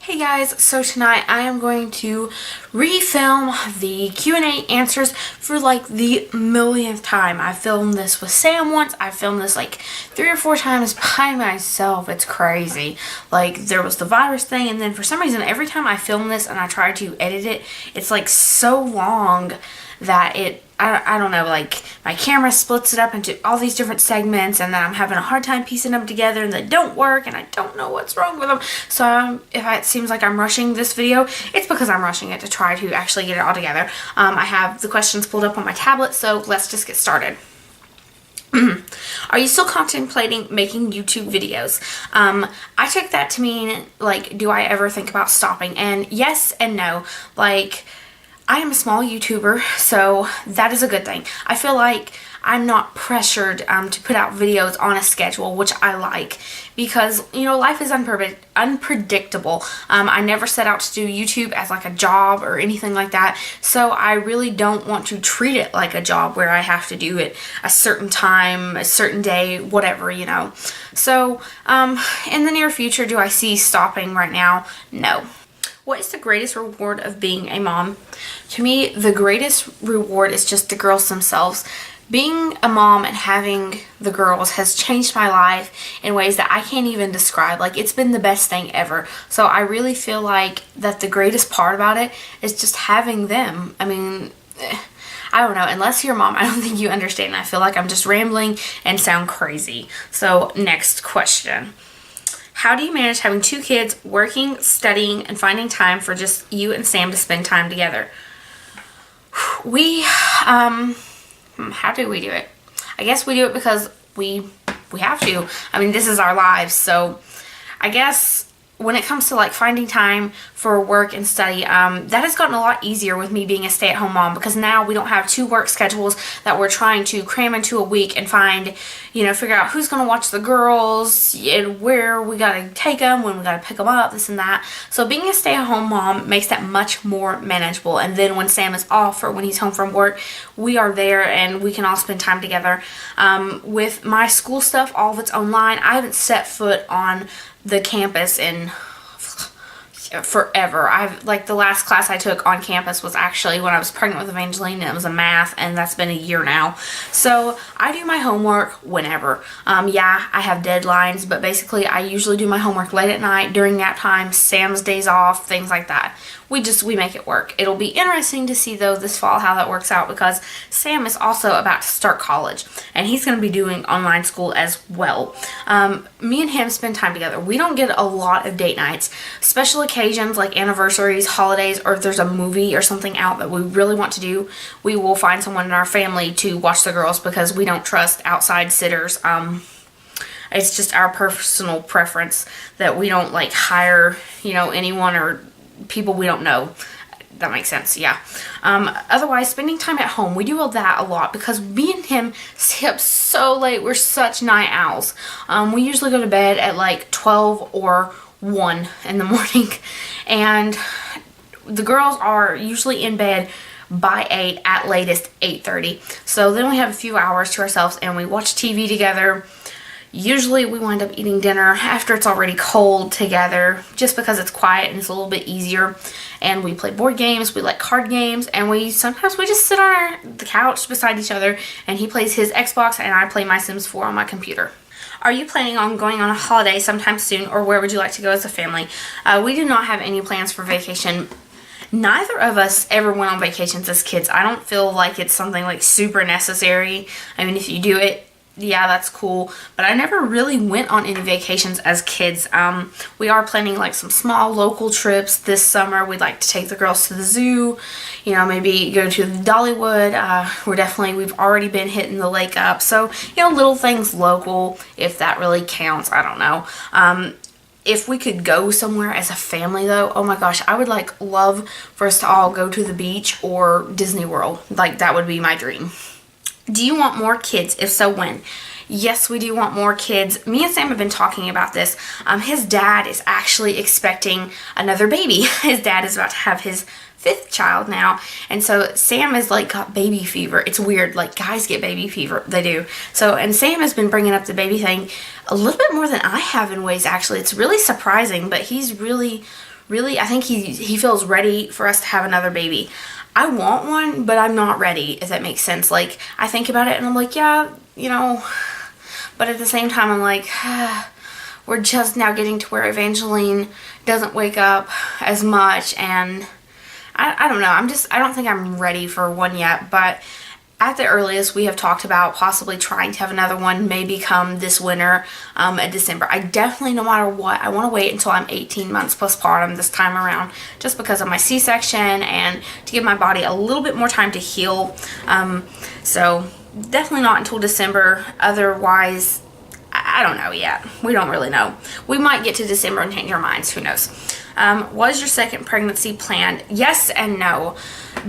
Hey guys, so tonight I am going to refilm the Q&A answers for like the millionth time. I filmed this with Sam once. I filmed this like 3 or 4 times by myself. It's crazy. Like there was the virus thing, and then for some reason every time I film this and I try to edit it, it's like so long that I don't know, like my camera splits it up into all these different segments, and then I'm having a hard time piecing them together and they don't work and I don't know what's wrong with them. So if it seems like I'm rushing this video, it's because I'm rushing it to try to actually get it all together. I have the questions pulled up on my tablet, so let's just get started. Are you still contemplating making YouTube videos? I took that to mean, like, do I ever think about stopping? And yes and no. Like, I am a small YouTuber, so that is a good thing. I feel like I'm not pressured to put out videos on a schedule, which I like, because, you know, life is unpredictable. I never set out to do YouTube as like a job or anything like that, so I really don't want to treat it like a job where I have to do it a certain time, a certain day, whatever, you know. So, in the near future, do I see stopping right now? No. What is the greatest reward of being a mom? To me, the greatest reward is just the girls themselves. Being a mom and having the girls has changed my life in ways that I can't even describe. Like, it's been the best thing ever. So I really feel like that the greatest part about it is just having them. I mean, I don't know. Unless you're a mom, I don't think you understand. I feel like I'm just rambling and sound crazy. So next question. How do you manage having 2 kids, working, studying, and finding time for just you and Sam to spend time together? How do we do it? I guess we do it because we have to. I mean, this is our lives, so I guess when it comes to like finding time for work and study, that has gotten a lot easier with me being a stay-at-home mom, because now we don't have 2 work schedules that we're trying to cram into a week and find, you know, figure out who's going to watch the girls and where we got to take them, when we got to pick them up, this and that. So being a stay-at-home mom makes that much more manageable. And then when Sam is off or when he's home from work, we are there and we can all spend time together. With my school stuff, all of it's online. I haven't set foot on the campus in forever. Like the last class I took on campus was actually when I was pregnant with Evangeline, and it was a math, and that's been a year now. So I do my homework whenever. Yeah, I have deadlines, but basically I usually do my homework late at night, during nap time, Sam's days off, things like that. We make it work. It'll be interesting to see though this fall how that works out, because Sam is also about to start college and he's going to be doing online school as well. Me and him spend time together. We don't get a lot of date nights. Special occasions like anniversaries, holidays, or if there's a movie or something out that we really want to do, we will find someone in our family to watch the girls, because we don't trust outside sitters. It's just our personal preference that we don't like hire, you know, anyone or people we don't know. That makes sense, yeah. Otherwise, spending time at home, we do all that a lot because me and him stay up so late. We're such night owls. We usually go to bed at like 12 or 1 in the morning, and the girls are usually in bed by 8, at latest 8:30. So then we have a few hours to ourselves and we watch TV together. Usually we wind up eating dinner after it's already cold together, just because it's quiet and it's a little bit easier. And we play board games, we like card games, and sometimes we just sit on the couch beside each other, and he plays his Xbox and I play my Sims 4 on my computer. Are you planning on going on a holiday sometime soon, or where would you like to go as a family? We do not have any plans for vacation. Neither of us ever went on vacations as kids. I don't feel like it's something like super necessary. I mean, if you do it, yeah, that's cool, but I never really went on any vacations as kids. We are planning like some small local trips this summer. We'd like to take the girls to the zoo, you know, maybe go to Dollywood. We've already been hitting the lake up, so, you know, little things local, if that really counts. I don't know. If we could go somewhere as a family though, oh my gosh, I would love for us to all go to the beach or Disney World. Like, that would be my dream. Do you want more kids? If so, when? Yes, we do want more kids. Me and Sam have been talking about this. His dad is actually expecting another baby. His dad is about to have his 5th child now, and so Sam is like got baby fever. It's weird, like guys get baby fever, they do. So, and Sam has been bringing up the baby thing a little bit more than I have in ways, actually. It's really surprising, but he's really really, I think he feels ready for us to have another baby. I want one, but I'm not ready, if that makes sense. Like, I think about it and I'm like, yeah, you know, but at the same time, I'm like, we're just now getting to where Evangeline doesn't wake up as much, and I don't know. I don't think I'm ready for one yet, but at the earliest, we have talked about possibly trying to have another one, maybe come this winter, in December. I definitely, no matter what, I want to wait until I'm 18 months postpartum this time around, just because of my C-section and to give my body a little bit more time to heal. So definitely not until December. Otherwise, I don't know yet. We don't really know. We might get to December and change our minds. Who knows? Was your second pregnancy planned? Yes and no.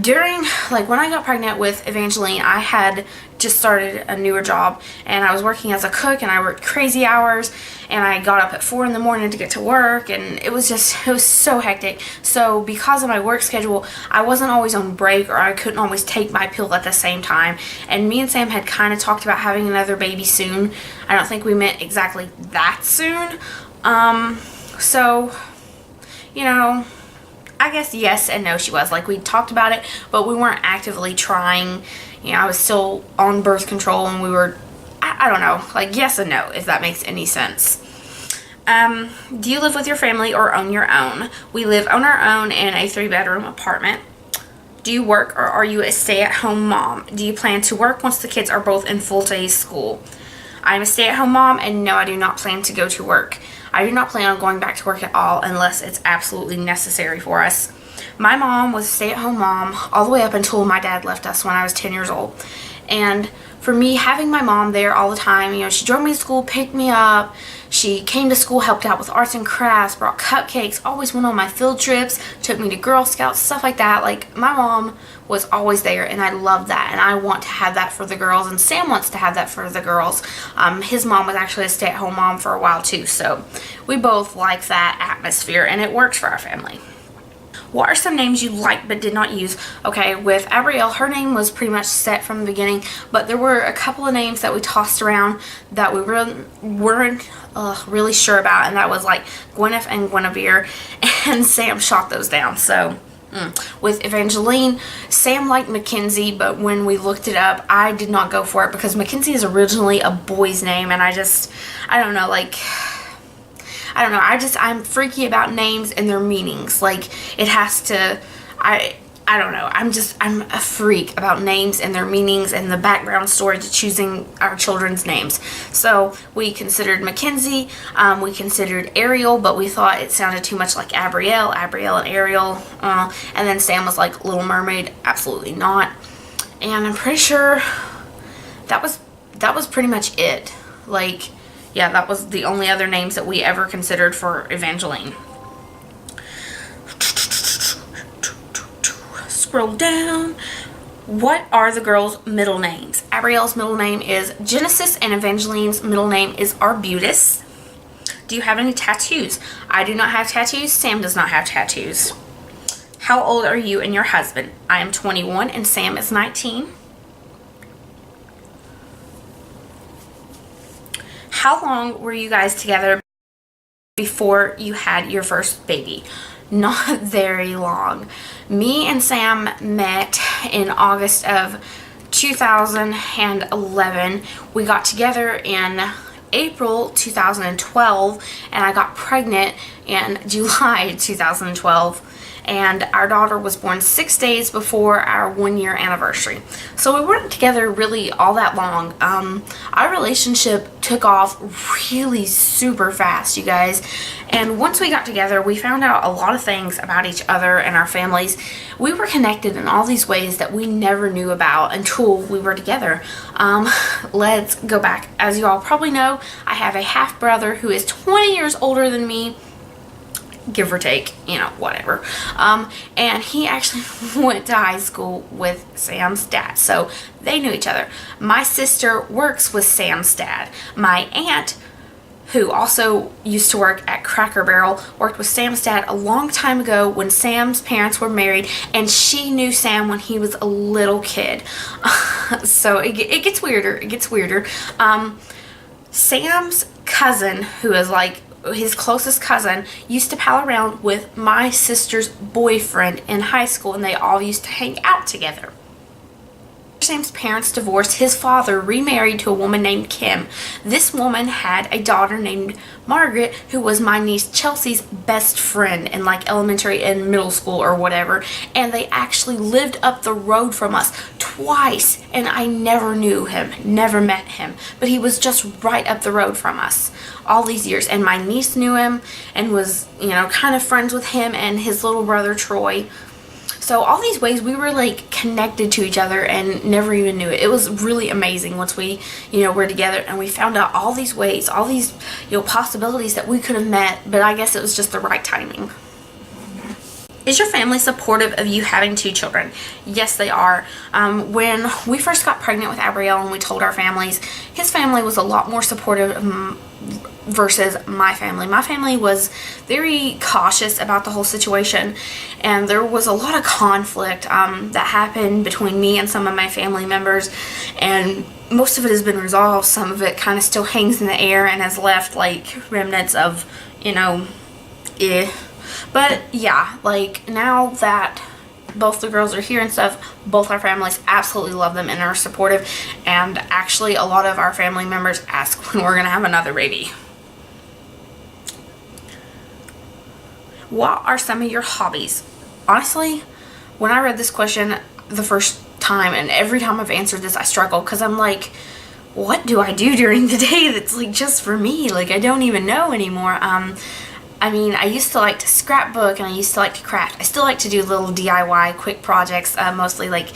During, like, when I got pregnant with Evangeline, I had just started a newer job, and I was working as a cook, and I worked crazy hours, and I got up at 4 in the morning to get to work, and it was so hectic. So because of my work schedule, I wasn't always on break, or I couldn't always take my pill at the same time. And me and Sam had kind of talked about having another baby soon. I don't think we meant exactly that soon. So, you know, I guess yes and no she was. Like, we talked about it, but we weren't actively trying. You know, I was still on birth control, and we were, I don't know, like, yes and no, if that makes any sense. Do you live with your family or own your own? We live on our own in a 3-bedroom apartment. Do you work, or are you a stay-at-home mom? Do you plan to work once the kids are both in full-day school? I'm a stay-at-home mom, and no, I do not plan to go to work. I do not plan on going back to work at all unless it's absolutely necessary for us. My mom was a stay-at-home mom all the way up until my dad left us when I was 10 years old. And for me, having my mom there all the time, you know, she drove me to school, picked me up, she came to school, helped out with arts and crafts, brought cupcakes, always went on my field trips, took me to Girl Scouts, stuff like that. Like, my mom was always there, and I love that, and I want to have that for the girls, and Sam wants to have that for the girls. His mom was actually a stay-at-home mom for a while too, so we both like that atmosphere, and it works for our family. What are some names you liked but did not use? Okay, with Abrielle, her name was pretty much set from the beginning, but there were a couple of names that we tossed around that we weren't really sure about, and that was like Gwyneth and Guinevere, and Sam shot those down. So with Evangeline, Sam liked Mackenzie, but when we looked it up, I did not go for it because Mackenzie is originally a boy's name, and I don't know, like, I'm freaky about names and their meanings. Like, it has to, I don't know, I'm a freak about names and their meanings and the background story to choosing our children's names. So we considered Mackenzie, we considered Ariel, but we thought it sounded too much like Abrielle and Ariel, and then Sam was like Little Mermaid. Absolutely not. And I'm pretty sure that was pretty much it. Like, yeah, that was the only other names that we ever considered for Evangeline. Scroll down. What are the girls' middle names? Abrielle's middle name is Genesis, and Evangeline's middle name is Arbutus. Do you have any tattoos? I do not have tattoos. Sam does not have tattoos. How old are you and your husband? I am 21 and Sam is 19. How long were you guys together before you had your first baby? Not very long. Me and Sam met in August of 2011. We got together in April 2012, and I got pregnant in July 2012. And our daughter was born 6 days before our 1-year anniversary. So we weren't together really all that long. Our relationship took off really super fast, you guys. And once we got together, we found out a lot of things about each other and our families. We were connected in all these ways that we never knew about until we were together. Let's go back. As you all probably know, I have a half brother who is 20 years older than me. Give or take, you know, whatever. And he actually went to high school with Sam's dad, so they knew each other. My sister works with Sam's dad. My aunt, who also used to work at Cracker Barrel, worked with Sam's dad a long time ago when Sam's parents were married, and she knew Sam when he was a little kid. So it gets weirder. It gets weirder. Sam's cousin, who is like his closest cousin, used to pal around with my sister's boyfriend in high school, and they all used to hang out together. Sam's parents divorced. His father remarried to a woman named Kim. This woman had a daughter named Margaret, who was my niece Chelsea's best friend in like elementary and middle school or whatever, and they actually lived up the road from us twice, and I never knew him, never met him, but he was just right up the road from us all these years, and my niece knew him and was, you know, kind of friends with him and his little brother Troy. So all these ways we were like connected to each other and never even knew it. It was really amazing once we, you know, were together and we found out all these ways, all these, you know, possibilities that we could have met, but I guess it was just the right timing. Is your family supportive of you having 2 children? Yes, they are. When we first got pregnant with Abrielle and we told our families, his family was a lot more supportive versus my family. My family was very cautious about the whole situation, and there was a lot of conflict that happened between me and some of my family members, and most of it has been resolved. Some of it kind of still hangs in the air and has left like remnants of, you know, But yeah, like now that both the girls are here and stuff, both our families absolutely love them and are supportive, and actually a lot of our family members ask when we're gonna have another baby. What are some of your hobbies? Honestly, when I read this question the first time, and every time I've answered this I struggle, because I'm like, what do I do during the day that's like just for me? Like, I don't even know anymore. I mean, I used to like to scrapbook and I used to like to craft. I still like to do little DIY quick projects, mostly like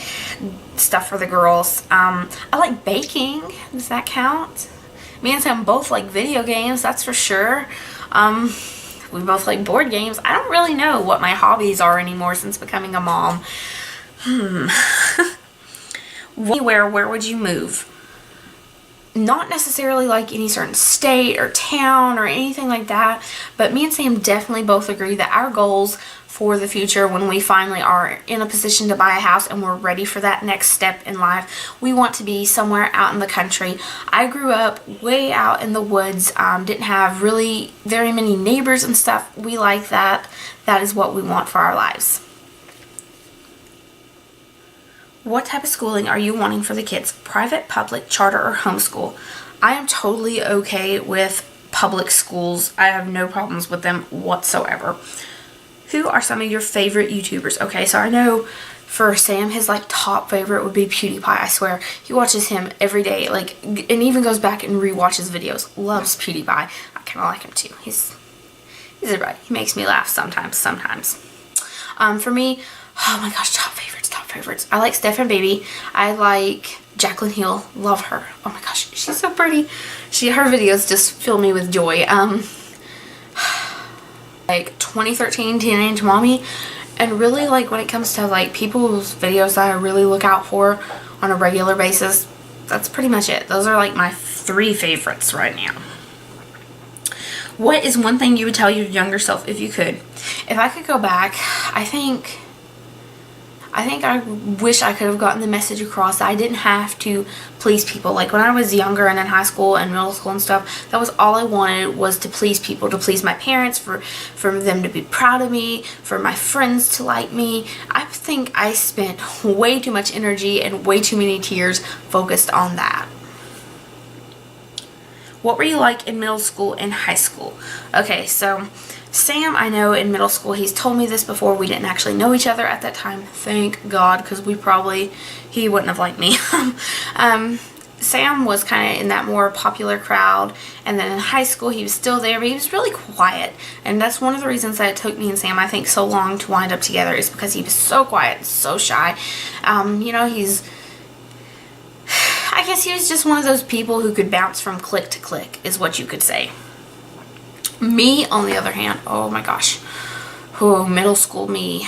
stuff for the girls. I like baking. Does that count? Me and Sam both like video games, that's for sure. We both like board games. I don't really know what my hobbies are anymore since becoming a mom. Where would you move? Not necessarily like any certain state or town or anything like that, but me and Sam definitely both agree that our goals for the future, when we finally are in a position to buy a house and we're ready for that next step in life, we want to be somewhere out in the country. I grew up way out in the woods, didn't have really very many neighbors and stuff. We like that. That is what we want for our lives. What type of schooling are you wanting for the kids? Private, public, charter, or homeschool? I am totally okay with public schools. I have no problems with them whatsoever. Who are some of your favorite YouTubers? Okay, so I know for Sam, his like top favorite would be PewDiePie. I swear, he watches him every day, like, and even goes back and rewatches videos. Loves PewDiePie. I kind of like him too. He's alright. He makes me laugh sometimes. For me, oh my gosh, top favorites. I like Steph and Baby. I like Jaclyn Hill. Love her. Oh my gosh, she's so pretty. Her videos just fill me with joy. Like 2013 Teenage Mommy, and really like when it comes to like people's videos that I really look out for on a regular basis, that's pretty much it. Those are like my 3 favorites right now. What is one thing you would tell your younger self if you could? If I could go back, I think I wish I could have gotten the message across that I didn't have to please people. Like when I was younger and in high school and middle school and stuff, that was all I wanted, was to please people, to please my parents, for them to be proud of me, for my friends to like me. I think I spent way too much energy and way too many tears focused on that. What were you like in middle school and high school? Okay, so Sam, I know in middle school, he's told me this before, we didn't actually know each other at that time, thank God, because he wouldn't have liked me. Sam was kind of in that more popular crowd, and then in high school he was still there, but he was really quiet, and that's one of the reasons that it took me and Sam, I think, so long to wind up together, is because he was so quiet, so shy. You know, I guess he was just one of those people who could bounce from clique to clique, is what you could say. Me, on the other hand, oh my gosh, middle school me.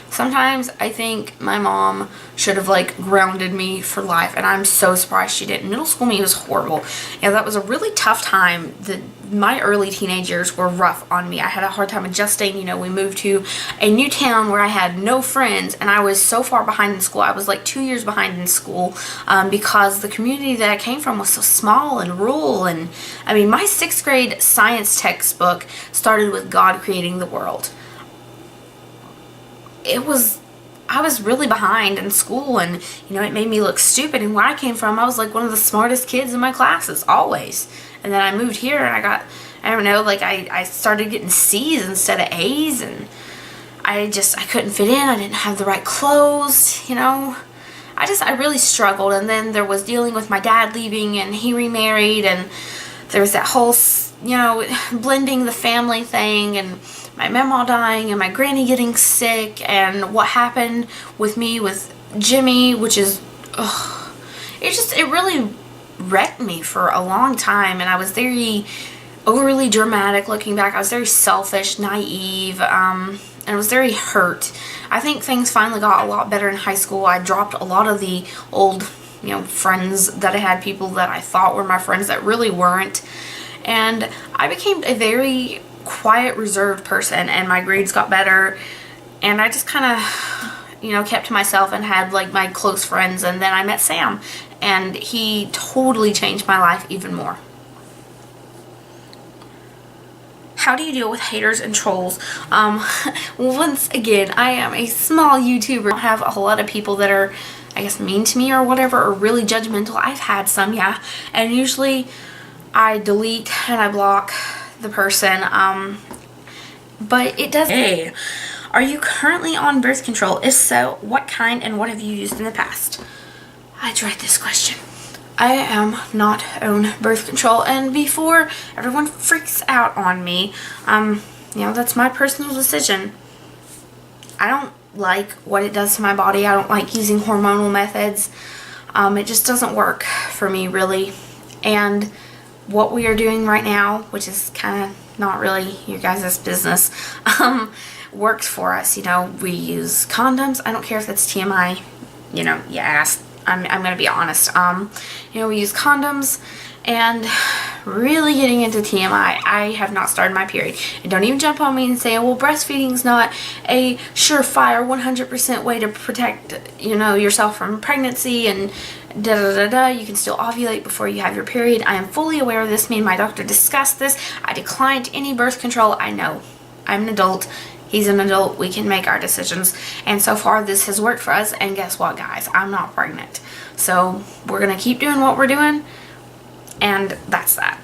Sometimes I think my mom should have like grounded me for life, and I'm so surprised she didn't. Middle school me was horrible. Yeah, that was a really tough time. The my early teenage years were rough on me. I had a hard time adjusting. You know, we moved to a new town where I had no friends, and I was so far behind in school. I was like 2 years behind in school because the community that I came from was so small and rural. And I mean, my 6th grade science textbook started with God creating the world. I was really behind in school, and you know, it made me look stupid. And where I came from, I was like one of the smartest kids in my classes, always. And then I moved here, and I don't know, like I started getting C's instead of A's, and I couldn't fit in. I didn't have the right clothes, you know. I really struggled. And then there was dealing with my dad leaving, and he remarried, and there was that whole, you know, blending the family thing, and my mama dying, and my granny getting sick, and what happened with me with Jimmy, which is, it really wrecked me for a long time. And I was very overly dramatic looking back. I was very selfish, naive, and I was very hurt. I think things finally got a lot better in high school. I dropped a lot of the old, you know, friends that I had, people that I thought were my friends that really weren't. And I became a very quiet, reserved person, and my grades got better, and I just kind of, you know, kept to myself and had like my close friends. And then I met Sam, and he totally changed my life even more. How do you deal with haters and trolls? Once again, I am a small YouTuber. I don't have a whole lot of people that are, I guess, mean to me or whatever, or really judgmental. I've had some, yeah, and usually I delete and I block the person, but it does. Hey, are you currently on birth control? If so, what kind, and what have you used in the past? I dread this question. I am not on birth control, and before everyone freaks out on me, you know, that's my personal decision. I don't like what it does to my body. I don't like using hormonal methods. It just doesn't work for me, really. And what we are doing right now, which is kind of not really your guys' business, works for us. You know, we use condoms. I don't care if that's TMI, you know, you asked. I'm going to be honest. You know, we use condoms, and really getting into TMI, I have not started my period. And don't even jump on me and say, oh, well, breastfeeding's not a surefire 100% way to protect, you know, yourself from pregnancy and da da da da. You can still ovulate before you have your period. I am fully aware of this. Me and my doctor discussed this. I declined any birth control. I know. I'm an adult. He's an adult. We can make our decisions. And so far, this has worked for us. And guess what, guys? I'm not pregnant. So we're going to keep doing what we're doing. And that's that.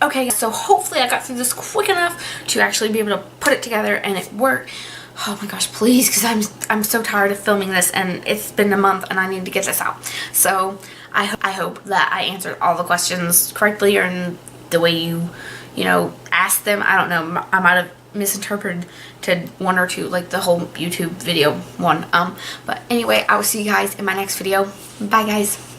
Okay, so hopefully I got through this quick enough to actually be able to put it together and it worked. Oh my gosh, please, because I'm so tired of filming this, and it's been a month and I need to get this out. So I hope that I answered all the questions correctly, or in the way you know, asked them. I don't know. I might have misinterpreted to one or two, like the whole YouTube video one. But anyway, I will see you guys in my next video. Bye, guys.